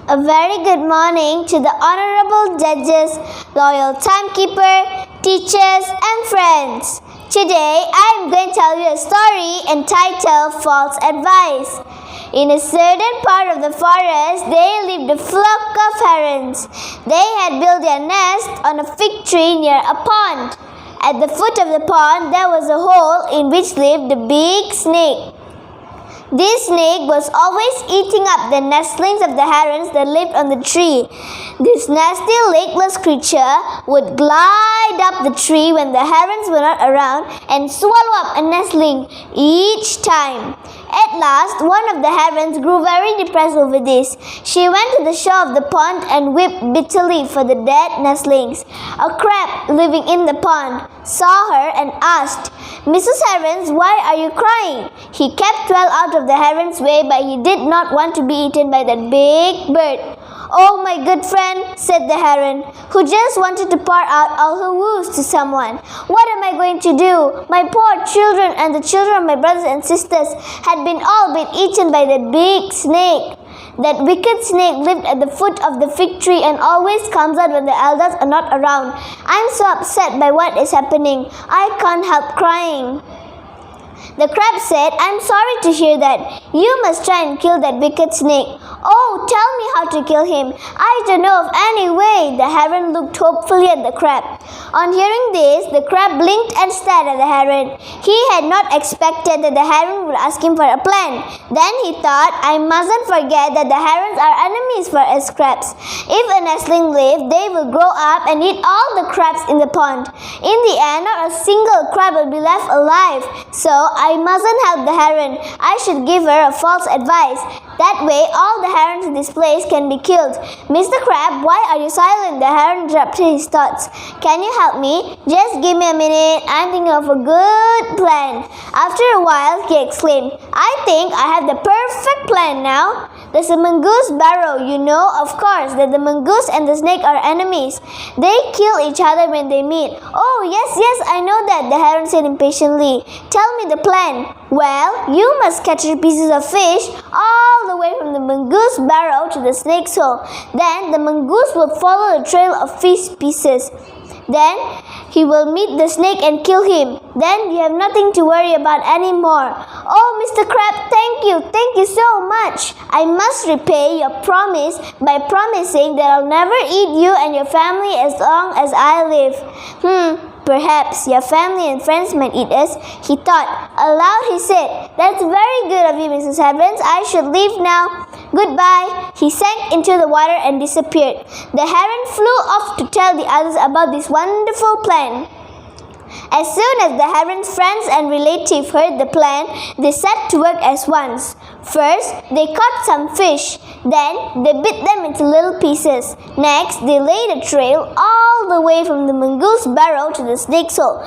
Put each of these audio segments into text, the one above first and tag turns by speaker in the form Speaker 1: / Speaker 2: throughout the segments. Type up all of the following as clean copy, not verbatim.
Speaker 1: A very good morning to the honorable judges, loyal timekeeper, teachers and friends. Today I am going to tell you a story entitled False Advice. In a certain part of the forest, there lived a flock of herons. They had built their nest on a fig tree near a pond. At the foot of the pond, there was a hole in which lived a big snake. This snake was always eating up the nestlings of the herons that lived on the tree. This nasty, legless creature would glide up the tree when the herons were not around and swallow up a nestling each time. At last, one of the herons grew very depressed over this. She went to the shore of the pond and wept bitterly for the dead nestlings. A crab living in the pond saw her and asked, "Mrs. Herons, why are you crying?" He kept well out of the heron's way, but he did not want to be eaten by that big bird. "Oh, my good friend," said the heron, who just wanted to pour out all her woes to someone. "What am I going to do? My poor children and the children of my brothers and sisters had all been eaten by that big snake. That wicked snake lived at the foot of the fig tree and always comes out when the elders are not around. I'm so upset by what is happening. I can't help crying." The crab said, "I'm sorry to hear that. You must try and kill that wicked snake." "Oh, tell me how to kill him. I don't know of any way." The heron looked hopefully at the crab. On hearing this, the crab blinked and stared at the heron. He had not expected that the heron would ask him for a plan. Then he thought, "I mustn't forget that the herons are enemies for us crabs. If a nestling lives, they will grow up and eat all the crabs in the pond. In the end, not a single crab will be left alive. So I mustn't help the heron. I should give her a false advice. That way, all the herons in this place can be killed." "Mr. Crab, why are you silent?" The heron interrupted his thoughts. "Can you help me? Just give me a minute. I'm thinking of a good plan." After a while, he exclaimed, "I think I have the perfect plan now. There's a mongoose barrow. You know, of course, that the mongoose and the snake are enemies. They kill each other when they meet." "Oh, yes, I know that," the heron said impatiently. "Tell me the plan." "Well, you must catch pieces of fish all the way from the mongoose barrow to the snake's hole. Then the mongoose will follow the trail of fish pieces. Then he will meet the snake and kill him. Then you have nothing to worry about anymore." "Oh, Mr. Crab, thank you so much. I must repay your promise by promising that I'll never eat you and your family as long as I live." Perhaps your family and friends might eat us," he thought. Aloud he said, "That's very good of you, Mrs. Evans. I should leave now. Goodbye." He sank into the water and disappeared. The heron flew off to tell the others about this wonderful plan. As soon as the heron's friends and relatives heard the plan, they set to work at once. First, they caught some fish. Then, they bit them into little pieces. Next, they laid a trail all the way from the mongoose barrow to the snake's hole.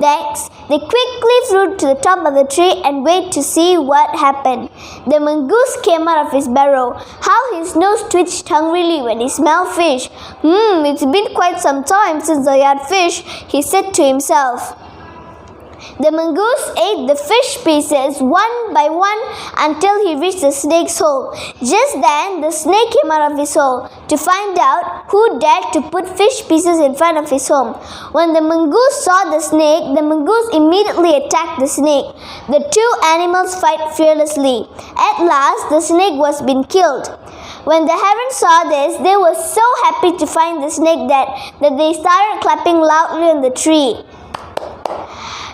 Speaker 1: Next, they quickly flew to the top of the tree and waited to see what happened. The mongoose came out of his barrow. How his nose twitched hungrily when he smelled fish. It's been quite some time since I had fish," he said to himself. The mongoose ate the fish pieces one by one until he reached the snake's hole. Just then, the snake came out of his hole to find out who dared to put fish pieces in front of his home. When the mongoose saw the snake, the mongoose immediately attacked the snake. The two animals fight fearlessly. At last, the snake was been killed. When the herons saw this, they were so happy to find the snake that they started clapping loudly on the tree.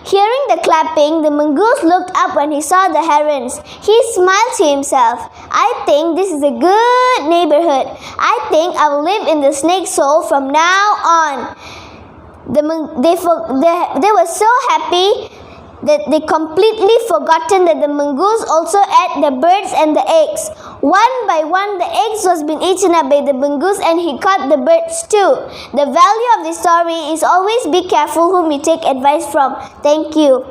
Speaker 1: Hearing the clapping, the mongoose looked up when he saw the herons. He smiled to himself. "I think this is a good neighborhood. I think I will live in the snake's hole from now on." They were so happy that they completely forgotten that the mongoose also ate the birds and the eggs. One by one, the eggs was being eaten up by the mongoose and he caught the birds too. The value of this story is always be careful whom you take advice from. Thank you.